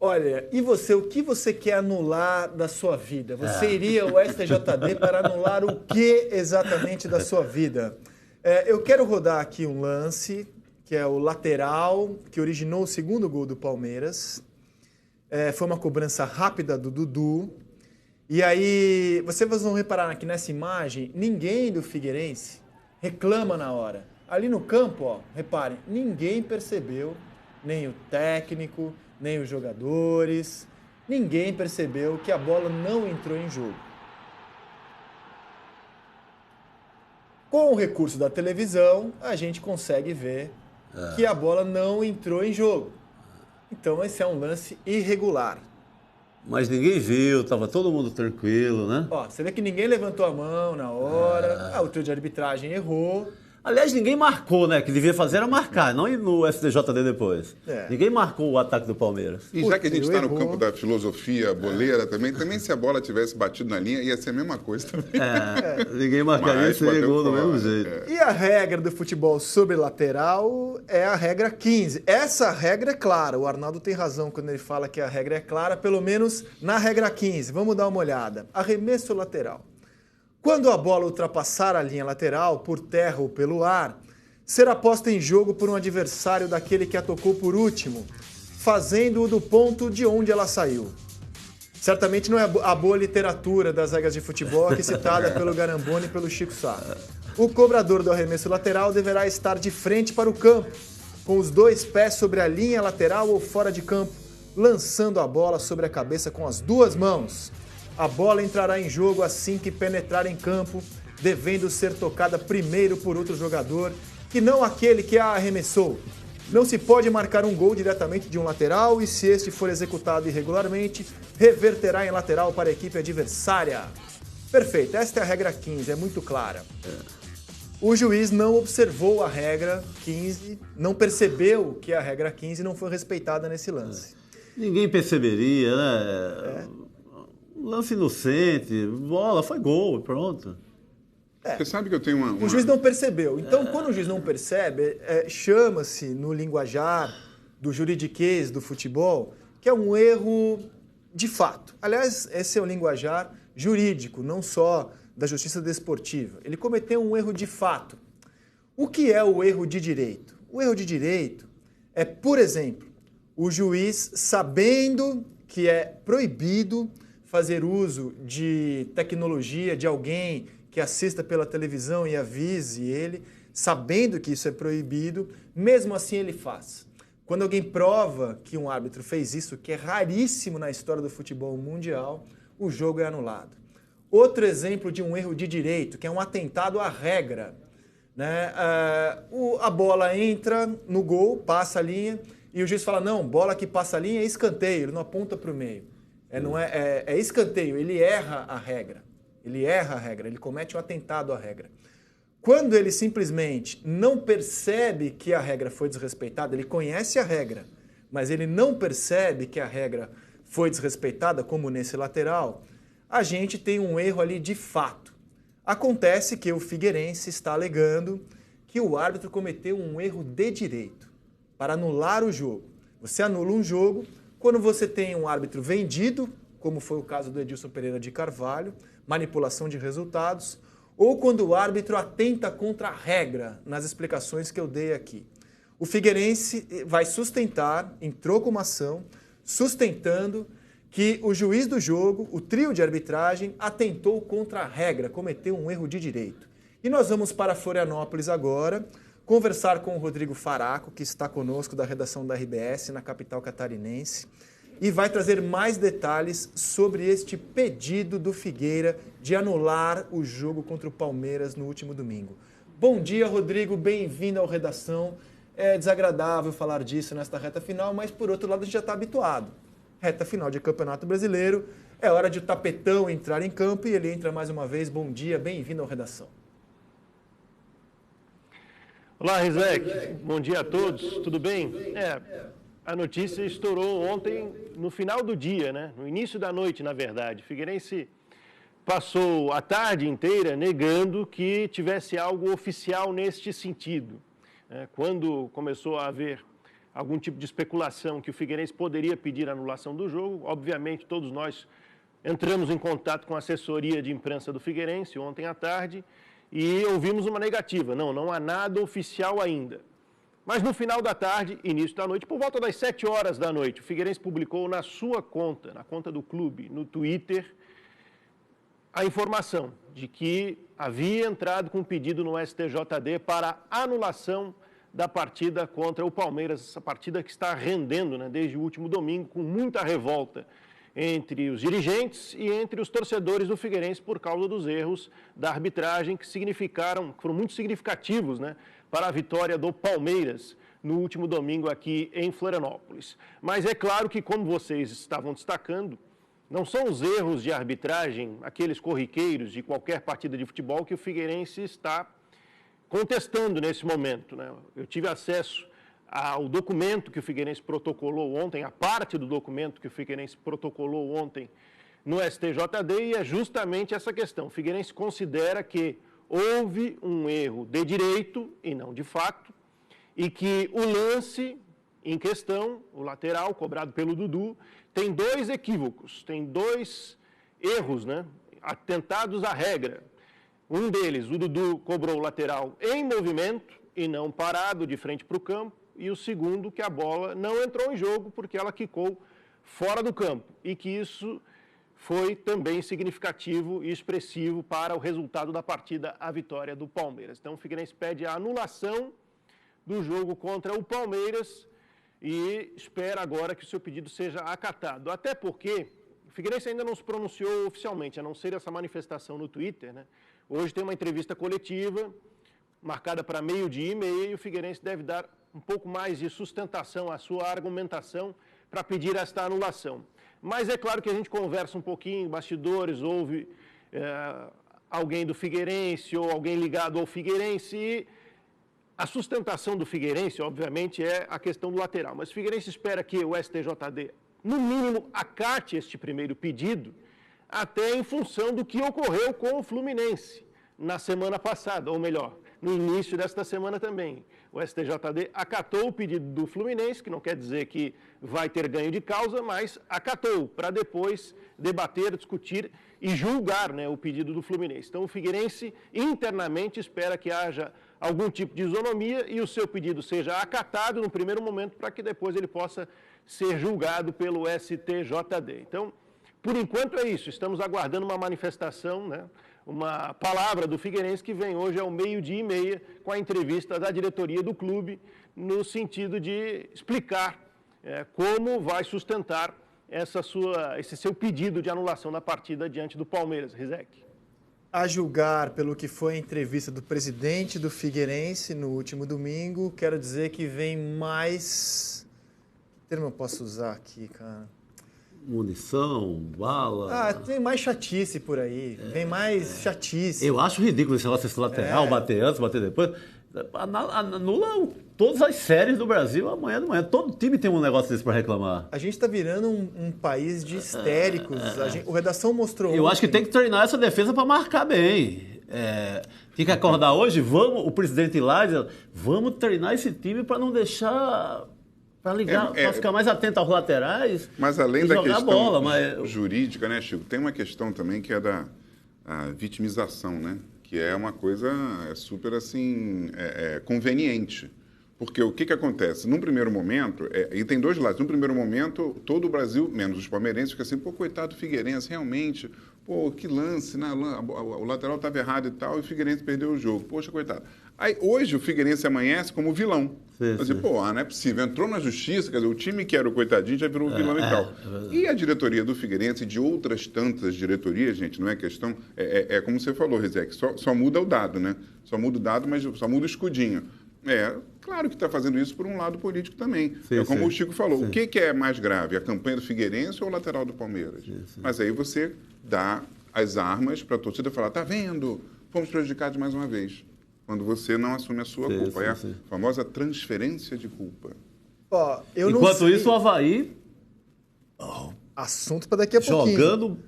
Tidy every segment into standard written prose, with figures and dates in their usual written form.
Olha, e você, o que você quer anular da sua vida? Você iria ao STJD para anular o que exatamente da sua vida? Eu quero rodar aqui um lance, que é o lateral, que originou o segundo gol do Palmeiras. Foi uma cobrança rápida do Dudu. E aí, vocês vão reparar aqui nessa imagem, ninguém do Figueirense reclama na hora. Ali no campo, ó, reparem, ninguém percebeu, nem o técnico, nem os jogadores, ninguém percebeu que a bola não entrou em jogo. Com o recurso da televisão, a gente consegue ver que a bola não entrou em jogo. Então esse é um lance irregular. Mas ninguém viu, estava todo mundo tranquilo, né? Ó, você vê que ninguém levantou a mão na hora, o trio de arbitragem errou. Aliás, ninguém marcou, né? O que devia fazer era marcar, não ir no STJD depois. Ninguém marcou o ataque do Palmeiras. E já que a gente está no campo da filosofia boleira também se a bola tivesse batido na linha, ia ser a mesma coisa também. Ninguém marcaria e seria gol do mesmo jeito. E a regra do futebol sobre lateral é a regra 15. Essa regra é clara. O Arnaldo tem razão quando ele fala que a regra é clara, pelo menos na regra 15. Vamos dar uma olhada. Arremesso lateral. Quando a bola ultrapassar a linha lateral, por terra ou pelo ar, será posta em jogo por um adversário daquele que a tocou por último, fazendo-o do ponto de onde ela saiu. Certamente não é a boa literatura das regras de futebol aqui citada pelo Garamboni e pelo Chico Sá. O cobrador do arremesso lateral deverá estar de frente para o campo, com os dois pés sobre a linha lateral ou fora de campo, lançando a bola sobre a cabeça com as duas mãos. A bola entrará em jogo assim que penetrar em campo, devendo ser tocada primeiro por outro jogador, que não aquele que a arremessou. Não se pode marcar um gol diretamente de um lateral e, se este for executado irregularmente, reverterá em lateral para a equipe adversária. Perfeito, esta é a regra 15, é muito clara. O juiz não observou a regra 15, não percebeu que a regra 15 não foi respeitada nesse lance. Ninguém perceberia, né? Lance inocente, bola, foi gol, pronto. Você sabe que eu tenho uma... O juiz não percebeu. Então, quando o juiz não percebe, chama-se no linguajar do juridiquês do futebol, que é um erro de fato. Aliás, esse é o linguajar jurídico, não só da justiça desportiva. Ele cometeu um erro de fato. O que é o erro de direito? O erro de direito é, por exemplo, o juiz sabendo que é proibido fazer uso de tecnologia de alguém que assista pela televisão e avise ele, sabendo que isso é proibido, mesmo assim ele faz. Quando alguém prova que um árbitro fez isso, que é raríssimo na história do futebol mundial, o jogo é anulado. Outro exemplo de um erro de direito, que é um atentado à regra, né? A bola entra no gol, passa a linha, e o juiz fala, não, bola que passa a linha é escanteio, ele não aponta para o meio. É escanteio, ele erra a regra. Ele comete um atentado à regra. Quando ele simplesmente não percebe que a regra foi desrespeitada, ele conhece a regra, mas ele não percebe que a regra foi desrespeitada, como nesse lateral, a gente tem um erro ali de fato. Acontece que o Figueirense está alegando que o árbitro cometeu um erro de direito para anular o jogo. Você anula um jogo quando você tem um árbitro vendido, como foi o caso do Edilson Pereira de Carvalho, manipulação de resultados, ou quando o árbitro atenta contra a regra, nas explicações que eu dei aqui. O Figueirense vai sustentar, entrou com uma ação, sustentando que o juiz do jogo, o trio de arbitragem, atentou contra a regra, cometeu um erro de direito. E nós vamos para Florianópolis agora, conversar com o Rodrigo Faraco, que está conosco da redação da RBS na capital catarinense, e vai trazer mais detalhes sobre este pedido do Figueira de anular o jogo contra o Palmeiras no último domingo. Bom dia, Rodrigo, bem-vindo ao Redação. É desagradável falar disso nesta reta final, mas por outro lado a gente já está habituado. Reta final de Campeonato Brasileiro, é hora de o Tapetão entrar em campo e ele entra mais uma vez. Bom dia, bem-vindo ao Redação. Olá, Rizek. Bom dia a todos. Tudo bem? A notícia estourou ontem no final do dia, né? No início da noite, na verdade. Figueirense passou a tarde inteira negando que tivesse algo oficial neste sentido. Quando começou a haver algum tipo de especulação que o Figueirense poderia pedir a anulação do jogo. Obviamente, todos nós entramos em contato com a assessoria de imprensa do Figueirense ontem à tarde e ouvimos uma negativa. Não há nada oficial ainda. Mas no final da tarde, início da noite, por volta das 7 horas da noite, o Figueirense publicou na sua conta, na conta do clube, no Twitter, a informação de que havia entrado com um pedido no STJD para anulação da partida contra o Palmeiras, essa partida que está rendendo, né, desde o último domingo, com muita revolta entre os dirigentes e entre os torcedores do Figueirense por causa dos erros da arbitragem que foram muito significativos, né, para a vitória do Palmeiras no último domingo aqui em Florianópolis. Mas é claro que, como vocês estavam destacando, não são os erros de arbitragem, aqueles corriqueiros de qualquer partida de futebol que o Figueirense está contestando nesse momento, né? Eu tive acesso ao documento que o Figueirense protocolou ontem, a parte do documento que o Figueirense protocolou ontem no STJD, e é justamente essa questão. O Figueirense considera que houve um erro de direito e não de fato, e que o lance em questão, o lateral cobrado pelo Dudu, tem 2 equívocos, tem 2 erros, né, atentados à regra. Um deles, o Dudu cobrou o lateral em movimento e não parado de frente para o campo, e o segundo, que a bola não entrou em jogo porque ela quicou fora do campo, e que isso foi também significativo e expressivo para o resultado da partida, a vitória do Palmeiras. Então o Figueirense pede a anulação do jogo contra o Palmeiras e espera agora que o seu pedido seja acatado. Até porque o Figueirense ainda não se pronunciou oficialmente, a não ser essa manifestação no Twitter, né? Hoje tem uma entrevista coletiva marcada para 12h30 e o Figueirense deve dar um pouco mais de sustentação à sua argumentação para pedir esta anulação. Mas é claro que a gente conversa um pouquinho, bastidores, ouve alguém do Figueirense ou alguém ligado ao Figueirense, e a sustentação do Figueirense, obviamente, é a questão do lateral. Mas o Figueirense espera que o STJD, no mínimo, acate este primeiro pedido, até em função do que ocorreu com o Fluminense na semana passada, ou melhor, no início desta semana também. O STJD acatou o pedido do Fluminense, que não quer dizer que vai ter ganho de causa, mas acatou, para depois debater, discutir e julgar, né, o pedido do Fluminense. Então o Figueirense internamente espera que haja algum tipo de isonomia e o seu pedido seja acatado no primeiro momento, para que depois ele possa ser julgado pelo STJD. Então, por enquanto é isso, estamos aguardando uma manifestação, né, uma palavra do Figueirense que vem hoje ao 12h30 com a entrevista da diretoria do clube, no sentido de explicar como vai sustentar esse seu pedido de anulação da partida diante do Palmeiras. Rizek. A julgar pelo que foi a entrevista do presidente do Figueirense no último domingo, quero dizer que vem mais... Que termo eu posso usar aqui, cara? Munição, bala... tem mais chatice por aí, vem mais chatice. Eu acho ridículo esse negócio desse lateral, bater antes, bater depois. Anula todas as séries do Brasil amanhã de manhã. Todo time tem um negócio desse para reclamar. A gente está virando um país de histéricos. O Redação mostrou Eu acho que tem que treinar essa defesa para marcar bem. Tem que acordar hoje, o presidente lá diz, vamos treinar esse time para não deixar... Para ligar, para ficar mais atento aos laterais. Mas além da questão bola, jurídica, né, Chico, tem uma questão também que é da vitimização, né? Que é uma coisa super assim conveniente. Porque o que acontece? Num primeiro momento, e tem 2 lados, num primeiro momento, todo o Brasil, menos os palmeirenses, fica assim, pô, coitado do Figueirense, realmente, pô, que lance, né? O lateral estava errado e tal, e o Figueirense perdeu o jogo, poxa, coitado. Aí, hoje, o Figueirense amanhece como vilão. Sim. Pô, não é possível, entrou na justiça, quer dizer, o time que era o coitadinho já virou o vilão e tal. E a diretoria do Figueirense e de outras tantas diretorias, gente, não é questão, como você falou, Rizek, só muda o dado, né? Só muda o dado, mas só muda o escudinho. Claro que está fazendo isso por um lado político também. Como o Chico falou, o que é mais grave, a campanha do Figueirense ou o lateral do Palmeiras? Sim. Mas aí você dá as armas para a torcida falar, tá vendo? Fomos prejudicados mais uma vez. Quando você não assume a sua culpa. É a famosa transferência de culpa. Enquanto isso, o Avaí... Assunto para daqui a pouquinho. Jogando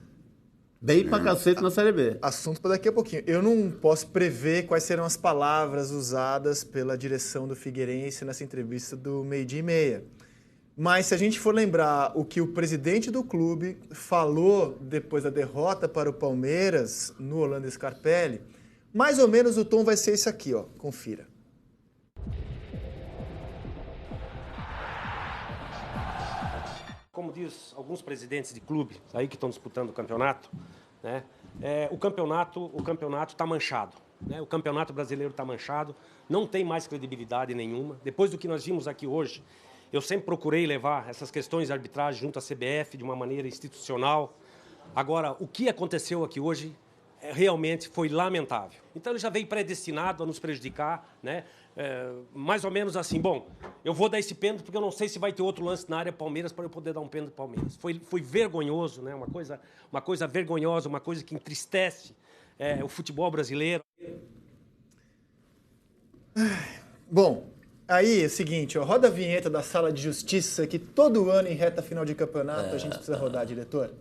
Bem pra cacete na Série B. Assunto para daqui a pouquinho. Eu não posso prever quais serão as palavras usadas pela direção do Figueirense nessa entrevista do 12h30. Mas se a gente for lembrar o que o presidente do clube falou depois da derrota para o Palmeiras no Orlando Scarpelli, mais ou menos o tom vai ser esse aqui, ó. Confira. Como diz alguns presidentes de clube aí que estão disputando o campeonato, né? O campeonato está manchado. Né? O campeonato brasileiro está manchado, não tem mais credibilidade nenhuma. Depois do que nós vimos aqui hoje, eu sempre procurei levar essas questões de arbitragem junto à CBF de uma maneira institucional. Agora, o que aconteceu aqui hoje realmente foi lamentável. Então ele já veio predestinado a nos prejudicar, né? Mais ou menos assim, bom, eu vou dar esse pênalti porque eu não sei se vai ter outro lance na área Palmeiras para eu poder dar um pênalti para Palmeiras. Foi vergonhoso, né? Uma coisa vergonhosa, uma coisa que entristece o futebol brasileiro. Bom, aí é o seguinte, ó, roda a vinheta da Sala de Justiça que todo ano em reta final de campeonato a gente precisa rodar, diretor.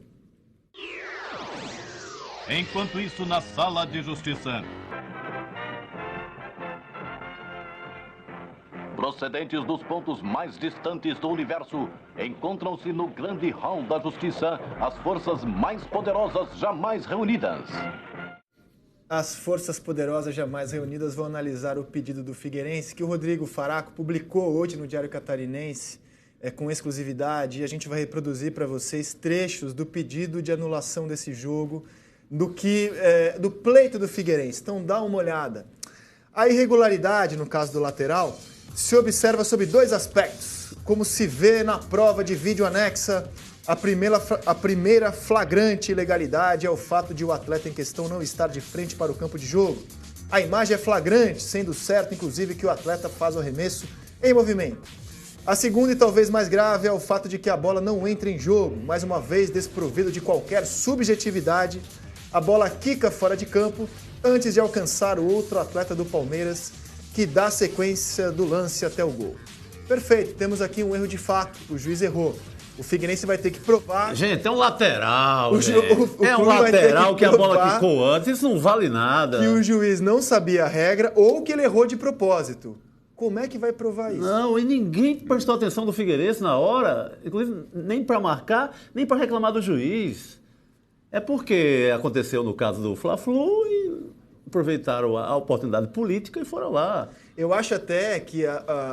Enquanto isso, na Sala de Justiça. Procedentes dos pontos mais distantes do universo, encontram-se no grande hall da justiça as forças mais poderosas jamais reunidas. As forças poderosas jamais reunidas vão analisar o pedido do Figueirense, que o Rodrigo Faraco publicou hoje no Diário Catarinense, com exclusividade, e a gente vai reproduzir para vocês trechos do pedido de anulação desse jogo, do pleito do Figueirense. Então dá uma olhada. A irregularidade, no caso do lateral, se observa sob dois aspectos. Como se vê na prova de vídeo anexa, a primeira flagrante ilegalidade é o fato de o atleta em questão não estar de frente para o campo de jogo. A imagem é flagrante, sendo certo, inclusive, que o atleta faz o arremesso em movimento. A segunda e talvez mais grave é o fato de que a bola não entra em jogo, mais uma vez desprovido de qualquer subjetividade. A bola quica fora de campo antes de alcançar o outro atleta do Palmeiras, que dá sequência do lance até o gol. Perfeito, temos aqui um erro de fato, o juiz errou. O Figueirense vai ter que provar... Gente, é um lateral, é um lateral que a bola quicou antes, isso não vale nada. Que o juiz não sabia a regra ou que ele errou de propósito. Como é que vai provar isso? Não, e ninguém prestou atenção do Figueirense na hora, inclusive nem para marcar, nem para reclamar do juiz. É porque aconteceu no caso do Fla-Flu e aproveitaram a oportunidade política e foram lá. Eu acho até que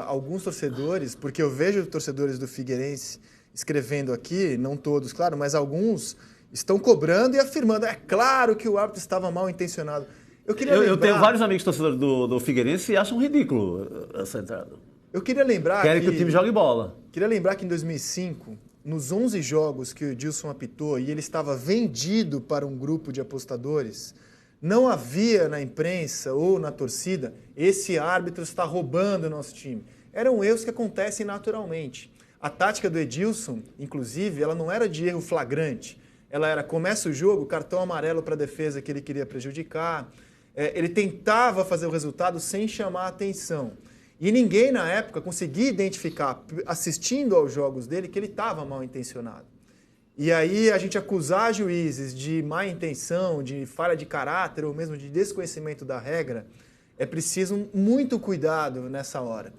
alguns torcedores, porque eu vejo torcedores do Figueirense escrevendo aqui, não todos, claro, mas alguns estão cobrando e afirmando, é claro que o árbitro estava mal intencionado. Eu tenho vários amigos torcedores do Figueirense e acham ridículo essa entrada. Eu queria lembrar Querem que o time jogue bola. Queria lembrar que em 2005, nos 11 jogos que o Edilson apitou e ele estava vendido para um grupo de apostadores, não havia na imprensa ou na torcida, esse árbitro está roubando o nosso time. Eram erros que acontecem naturalmente. A tática do Edilson, inclusive, ela não era de erro flagrante. Ela era, começa o jogo, cartão amarelo para a defesa que ele queria prejudicar. Ele tentava fazer o resultado sem chamar a atenção. E ninguém, na época, conseguia identificar, assistindo aos jogos dele, que ele estava mal intencionado. E aí a gente acusar juízes de má intenção, de falha de caráter ou mesmo de desconhecimento da regra, é preciso muito cuidado nessa hora.